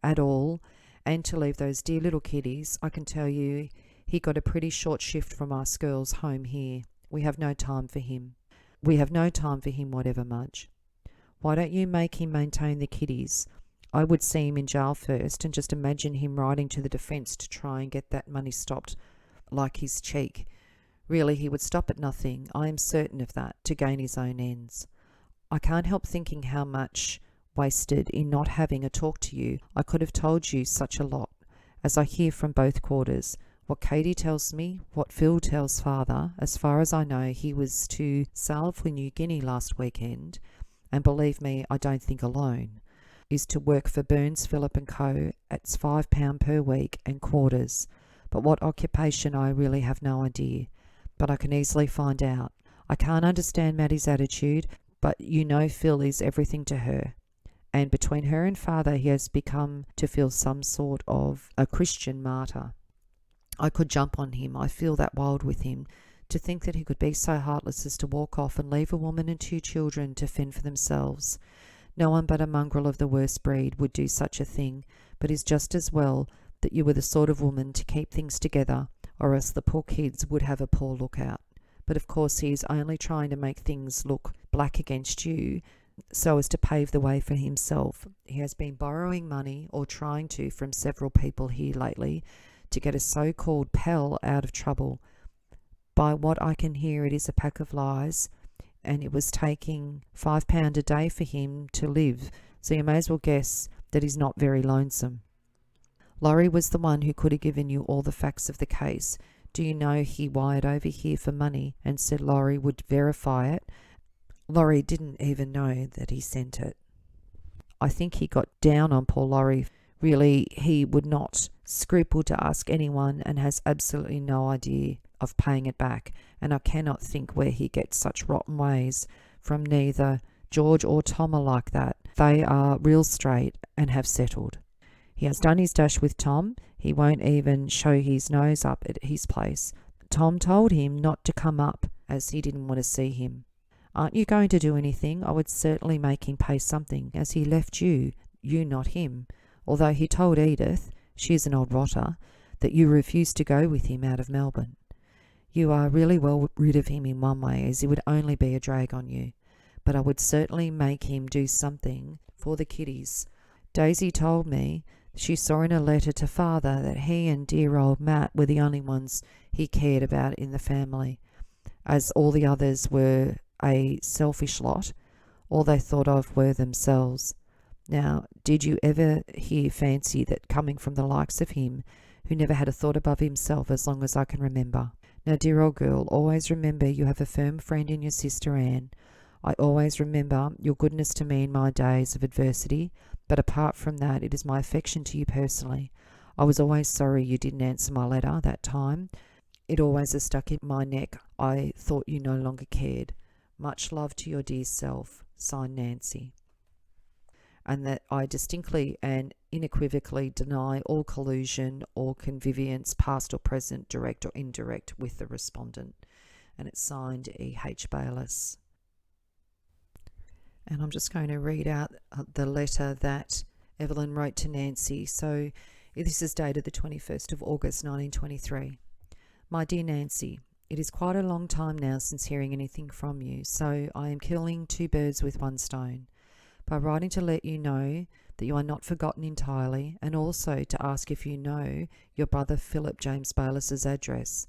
at all, and to leave those dear little kiddies, I can tell you he got a pretty short shift from us girls home here. We have no time for him. We have no time for him whatever, Mudge. Why don't you make him maintain the kiddies? I would see him in jail first, and just imagine him writing to the defence to try and get that money stopped like his cheek. Really, he would stop at nothing, I am certain of that, to gain his own ends. I can't help thinking how much wasted in not having a talk to you. I could have told you such a lot, as I hear from both quarters. What Katie tells me, what Phil tells father, as far as I know, he was to sail for New Guinea last weekend, and believe me, I don't think alone, is to work for Burns, Phillip and Co. at £5 per week and quarters. But what occupation I really have no idea, but I can easily find out. I can't understand Maddie's attitude, but you know Phil is everything to her. And between her and father he has become to feel some sort of a Christian martyr. I could jump on him. I feel that wild with him. To think that he could be so heartless as to walk off and leave a woman and 2 children to fend for themselves. No one but a mongrel of the worst breed would do such a thing, but is just as well that you were the sort of woman to keep things together. or else the poor kids would have a poor lookout. But of course he's only trying to make things look black against you so as to pave the way for himself. He has been borrowing money, or trying to, from several people here lately to get a so-called pal out of trouble. By what I can hear, it is a pack of lies, and it was taking £5 a day for him to live, so you may as well guess that he's not very lonesome. Laurie was the one who could have given you all the facts of the case. Do you know he wired over here for money and said Laurie would verify it? Laurie didn't even know that he sent it. I think he got down on poor Laurie. Really, he would not scruple to ask anyone and has absolutely no idea of paying it back, and I cannot think where he gets such rotten ways from. Neither George or Tom are like that. They are real straight and have settled. He has done his dash with Tom. He won't even show his nose up at his place. Tom told him not to come up as he didn't want to see him. Aren't you going to do anything? I would certainly make him pay something, as he left you not him, although he told Edith, she is an old rotter, that you refused to go with him out of Melbourne. You are really well rid of him in one way, as he would only be a drag on you, but I would certainly make him do something for the kiddies. Daisy told me she saw in a letter to father that he and dear old Matt were the only ones he cared about in the family, as all the others were a selfish lot. All they thought of were themselves. Now, did you ever hear fancy that coming from the likes of him, who never had a thought above himself as long as I can remember? Now, dear old girl, always remember you have a firm friend in your sister Anne. I always remember your goodness to me in my days of adversity, but apart from that, it is my affection to you personally. I was always sorry you didn't answer my letter that time. It always has stuck in my neck. I thought you no longer cared. Much love to your dear self, signed Nancy. And that I distinctly and unequivocally deny all collusion or connivance, past or present, direct or indirect, with the respondent. And it's signed E.H. Bayliss. And I'm just going to read out the letter that Evelyn wrote to Nancy. So this is dated the 21st of August 1923. My dear Nancy, it is quite a long time now since hearing anything from you, so I am killing two birds with one stone by writing to let you know that you are not forgotten entirely, and also to ask if you know your brother Philip James Bayliss's address.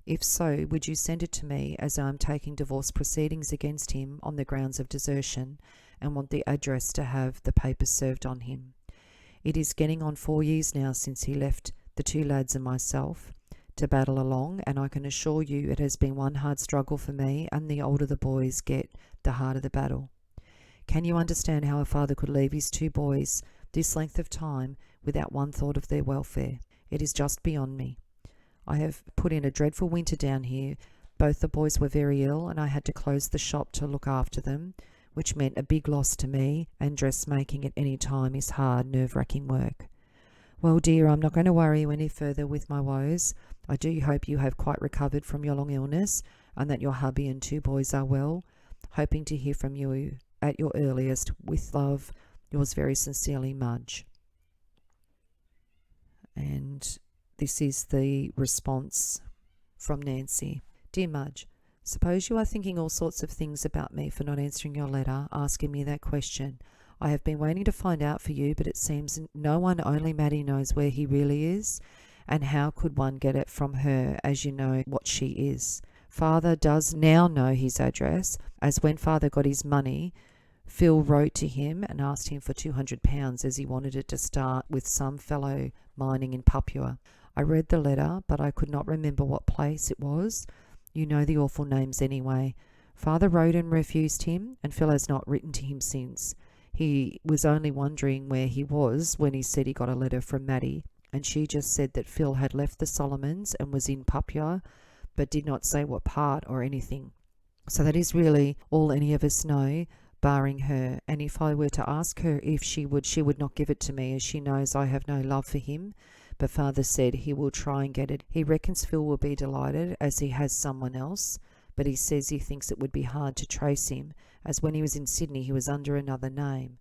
If so, would you send it to me, as I am taking divorce proceedings against him on the grounds of desertion, and want the address to have the papers served on him. It is getting on 4 years now since he left the two lads and myself to battle along, and I can assure you it has been one hard struggle for me, and the older the boys get, the harder the battle. Can you understand how a father could leave his two boys this length of time without one thought of their welfare? It is just beyond me. I have put in a dreadful winter down here. Both the boys were very ill, and I had to close the shop to look after them, which meant a big loss to me, and dressmaking at any time is hard, nerve-wracking work. Well, dear, I'm not going to worry you any further with my woes. I do hope you have quite recovered from your long illness, and that your hubby and two boys are well. Hoping to hear from you at your earliest. With love, yours very sincerely, Mudge. And this is the response from Nancy. Dear Mudge, suppose you are thinking all sorts of things about me for not answering your letter, asking me that question. I have been waiting to find out for you, but it seems no one, only Maddie, knows where he really is, and how could one get it from her, as you know what she is? Father does now know his address, as when father got his money, Phil wrote to him and asked him for £200, as he wanted it to start with some fellow mining in Papua. I read the letter, but I could not remember what place it was. You know the awful names anyway. Father wrote and refused him, and Phil has not written to him since. He was only wondering where he was when he said he got a letter from Maddie, and she just said that Phil had left the Solomons and was in Papua, but did not say what part or anything. So that is really all any of us know, barring her, and if I were to ask her if she would not give it to me, as she knows I have no love for him. But father said he will try and get it. He reckons Phil will be delighted, as he has someone else, but he says he thinks it would be hard to trace him, as when he was in Sydney he was under another name.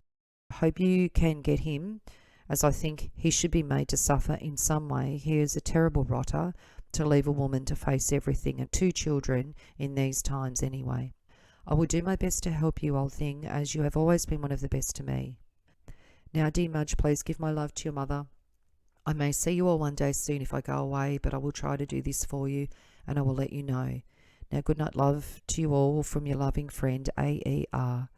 I hope you can get him, as I think he should be made to suffer in some way. He is a terrible rotter, to leave a woman to face everything, and 2 children in these times anyway. I will do my best to help you, old thing, as you have always been one of the best to me. Now, dear Mudge, please give my love to your mother. I may see you all one day soon if I go away, but I will try to do this for you, and I will let you know. Now, good night, love to you all from your loving friend, AER.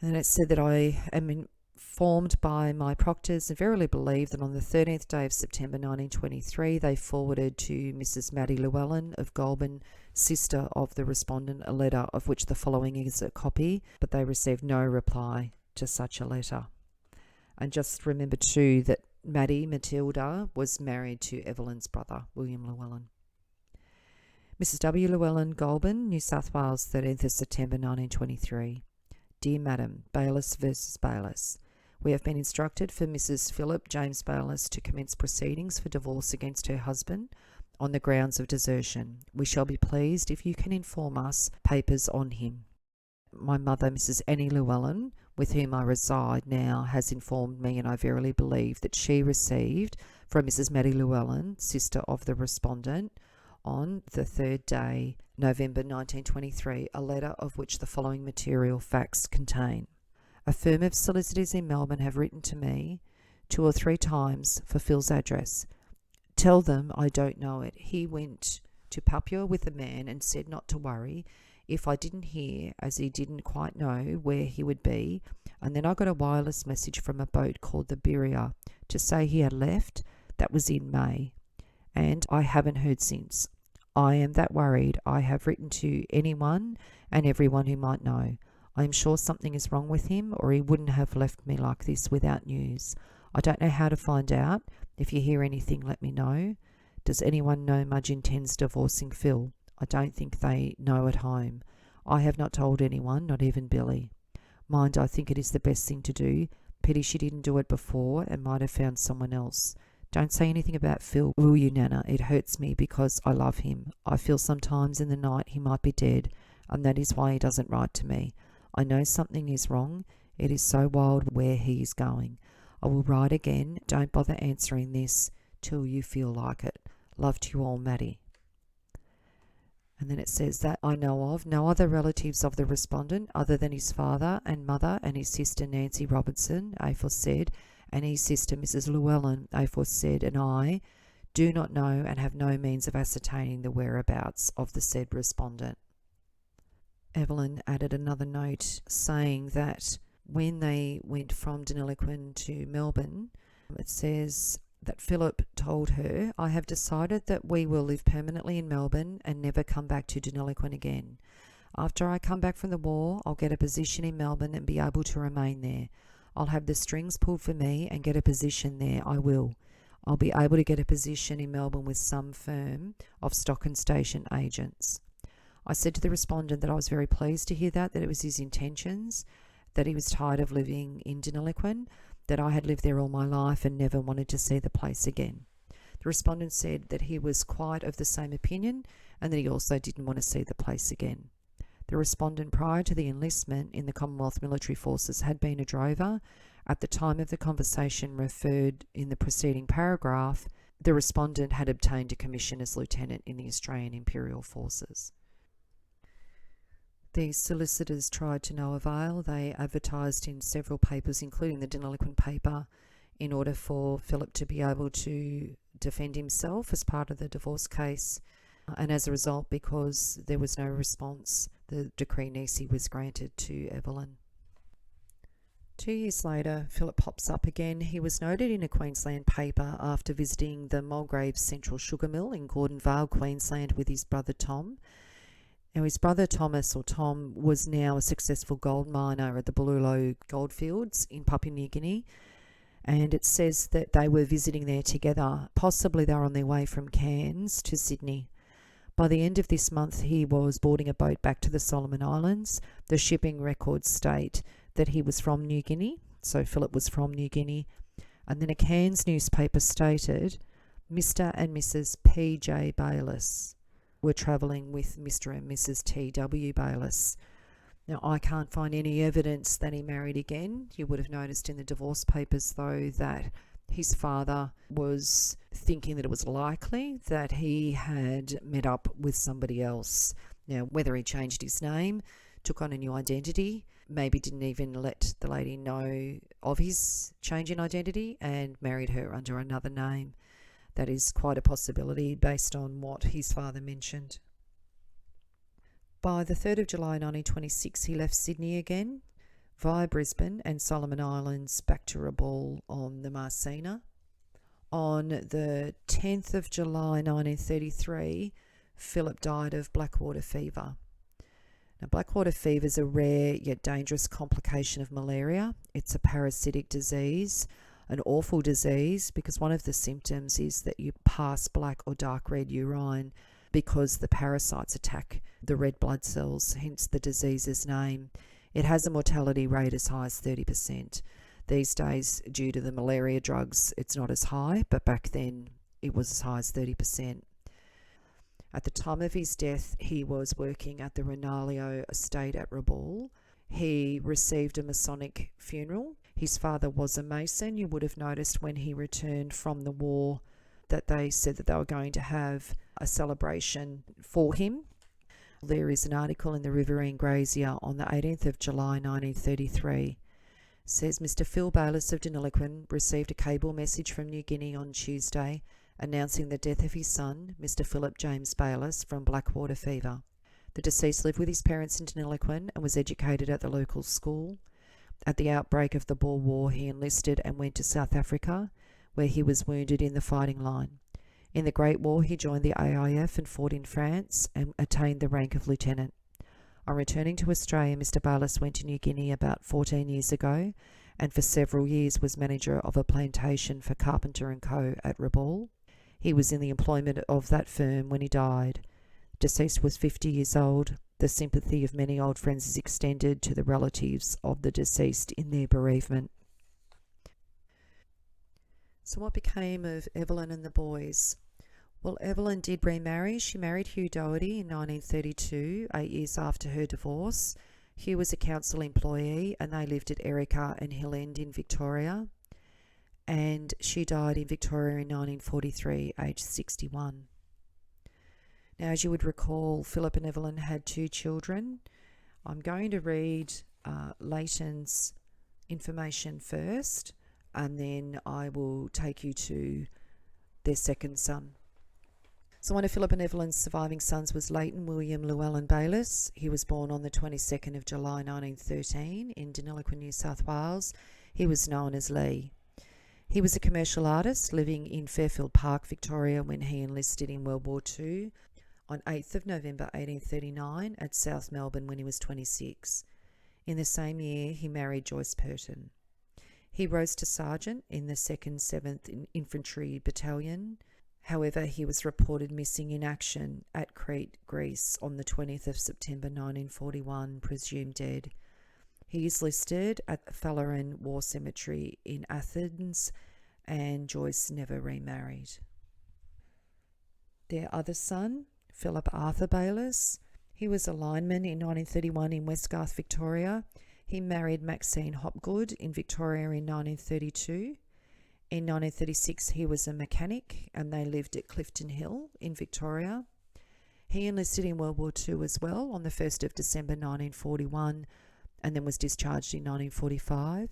And it said that I am informed by my proctors and verily believe that on the 13th day of September 1923, they forwarded to Mrs. Maddie Llewellyn of Goulburn, sister of the respondent, a letter of which the following is a copy, but they received no reply to such a letter. And just remember too that Maddie Matilda was married to Evelyn's brother, William Llewellyn. Mrs. W. Llewellyn, Goulburn, New South Wales, 13th of September 1923. Dear Madam, Bayliss versus Bayliss. We have been instructed for Mrs. Philip James Bayliss to commence proceedings for divorce against her husband on the grounds of desertion. We shall be pleased if you can inform us papers on him. My mother, Mrs. Annie Llewellyn, with whom I reside now, has informed me, and I verily believe that she received from Mrs. Maddie Llewellyn, sister of the respondent, on the 3rd day, November 1923, a letter of which the following material facts contain. A firm of solicitors in Melbourne have written to me 2 or 3 times for Phil's address. Tell them I don't know it. He went to Papua with a man and said not to worry if I didn't hear, as he didn't quite know where he would be, and then I got a wireless message from a boat called the Berea to say he had left. That was in May, and I haven't heard since. I am that worried. I have written to anyone and everyone who might know. I am sure something is wrong with him, or he wouldn't have left me like this without news. I don't know how to find out. If you hear anything, let me know. Does anyone know Mudge intends divorcing Phil? I don't think they know at home. I have not told anyone, not even Billy. Mind, I think it is the best thing to do. Pity she didn't do it before and might have found someone else. Don't say anything about Phil, will you, Nana? It hurts me because I love him. I feel sometimes in the night he might be dead, and that is why he doesn't write to me. I know something is wrong. It is so wild where he is going. I will write again. Don't bother answering this till you feel like it. Love to you all, Maddie. And then it says that I know of no other relatives of the respondent other than his father and mother and his sister Nancy Robertson, aforesaid, and his sister Mrs. Llewellyn, aforesaid, and I do not know and have no means of ascertaining the whereabouts of the said respondent. Evelyn added another note saying that when they went from Deniliquin to Melbourne, it says that Philip told her, I have decided that we will live permanently in Melbourne and never come back to Deniliquin again. After I come back from the war, I'll get a position in Melbourne and be able to remain there. I'll have the strings pulled for me and get a position there. I will. I'll be able to get a position in Melbourne with some firm of stock and station agents. I said to the respondent that I was very pleased to hear that it was his intentions, that he was tired of living in Deniliquin, that I had lived there all my life and never wanted to see the place again. The respondent said that he was quite of the same opinion and that he also didn't want to see the place again. The respondent, prior to the enlistment in the Commonwealth Military Forces, had been a drover. At the time of the conversation referred in the preceding paragraph, the respondent had obtained a commission as lieutenant in the Australian Imperial Forces. The solicitors tried to no avail. They advertised in several papers, including the Deniliquin paper, in order for Philip to be able to defend himself as part of the divorce case. And as a result, because there was no response, the decree nisi was granted to Evelyn. 2 years later, Philip pops up again. He was noted in a Queensland paper after visiting the Mulgraves Central Sugar Mill in Gordon Vale, Queensland, with his brother Tom. Now, his brother Thomas, or Tom, was now a successful gold miner at the Bululu goldfields in Papua New Guinea, and it says that they were visiting there together. Possibly they were on their way from Cairns to Sydney. By the end of this month, he was boarding a boat back to the Solomon Islands. The shipping records state that he was from New Guinea, so Philip was from New Guinea. And then a Cairns newspaper stated Mr. and Mrs. P.J. Bayliss were travelling with Mr. and Mrs. T.W. Bayliss. Now, I can't find any evidence that he married again. You would have noticed in the divorce papers, though, that His father was thinking that it was likely that he had met up with somebody else. Now, whether he changed his name, took on a new identity, maybe didn't even let the lady know of his change in identity and married her under another name. That is quite a possibility based on what his father mentioned. By the 3rd of July 1926, he left Sydney again via Brisbane and Solomon Islands back to Rabaul on the Marcina. On the 10th of July 1933, Philip died of blackwater fever. Now, blackwater fever is a rare yet dangerous complication of malaria. It's a parasitic disease, an awful disease, because one of the symptoms is that you pass black or dark red urine because the parasites attack the red blood cells, hence the disease's name. It has a mortality rate as high as 30%. These days, due to the malaria drugs, it's not as high, but back then it was as high as 30%. At the time of his death, he was working at the Renalio estate at Rabaul. He received a Masonic funeral. His father was a Mason. You would have noticed when he returned from the war that they said that they were going to have a celebration for him. There is an article in the Riverine Grazier on the 18th of July 1933. It says, Mr. Phil Bayliss of Deniliquin received a cable message from New Guinea on Tuesday announcing the death of his son, Mr. Philip James Bayliss, from blackwater fever. The deceased lived with his parents in Deniliquin and was educated at the local school. At the outbreak of the Boer War, he enlisted and went to South Africa, where he was wounded in the fighting line. In the Great War, he joined the AIF and fought in France and attained the rank of lieutenant. On returning to Australia, Mr. Bayliss went to New Guinea about 14 years ago and for several years was manager of a plantation for Carpenter & Co. at Rabaul. He was in the employment of that firm when he died. Deceased was 50 years old. The sympathy of many old friends is extended to the relatives of the deceased in their bereavement. So what became of Evelyn and the boys? Well, Evelyn did remarry. She married Hugh Doherty in 1932, 8 years after her divorce. Hugh was a council employee and they lived at Erica and Hill End in Victoria. And she died in Victoria in 1943, aged 61. Now, as you would recall, Philip and Evelyn had 2 children. I'm going to read Leighton's information first, and then I will take you to their second son. So one of Philip and Evelyn's surviving sons was Leighton William Llewellyn Bayliss. He was born on the 22nd of July 1913 in Deniliquin, New South Wales. He was known as Lee. He was a commercial artist living in Fairfield Park, Victoria, when he enlisted in World War II on 8th of November 1839 at South Melbourne when he was 26. In the same year, he married Joyce Purton. He rose to sergeant in the 2nd 7th Infantry Battalion. However, he was reported missing in action at Crete, Greece on the 20th of September 1941, presumed dead. He is listed at the Fallaren War Cemetery in Athens, and Joyce never remarried. Their other son, Philip Arthur Bayliss, he was a lineman in 1931 in Westgarth, Victoria. He married Maxine Hopgood in Victoria in 1932. In 1936, he was a mechanic and they lived at Clifton Hill in Victoria. He enlisted in World War II as well on the 1st of December 1941 and then was discharged in 1945.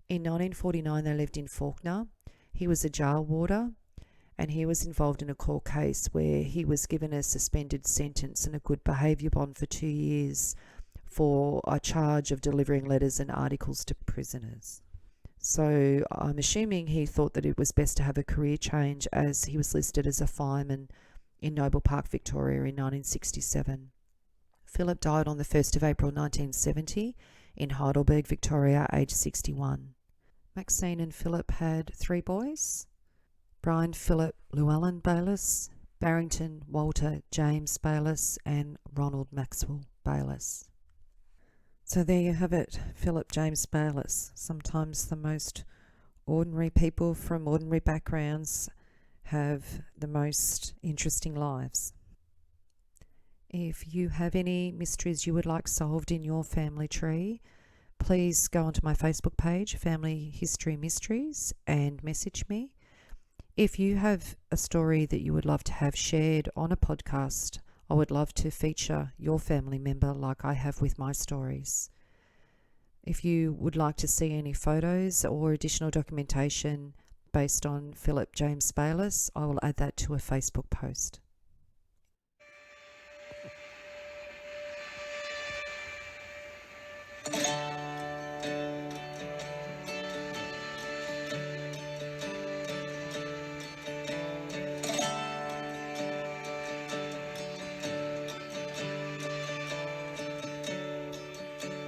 In 1949, they lived in Fawkner. He was a jail warder and he was involved in a court case where he was given a suspended sentence and a good behaviour bond for 2 years for a charge of delivering letters and articles to prisoners. So I'm assuming he thought that it was best to have a career change as he was listed as a fireman in Noble Park, Victoria in 1967. Philip died on the 1st of April 1970 in Heidelberg, Victoria, aged 61. Maxine and Philip had 3 boys: Brian Philip Llewellyn Bayliss, Barrington Walter James Bayliss, and Ronald Maxwell Bayliss. So there you have it, Philip James Bayliss. Sometimes the most ordinary people from ordinary backgrounds have the most interesting lives. If you have any mysteries you would like solved in your family tree, please go onto my Facebook page, Family History Mysteries, and message me. If you have a story that you would love to have shared on a podcast, I would love to feature your family member like I have with my stories. If you would like to see any photos or additional documentation based on Philip James Bayliss, I will add that to a Facebook post.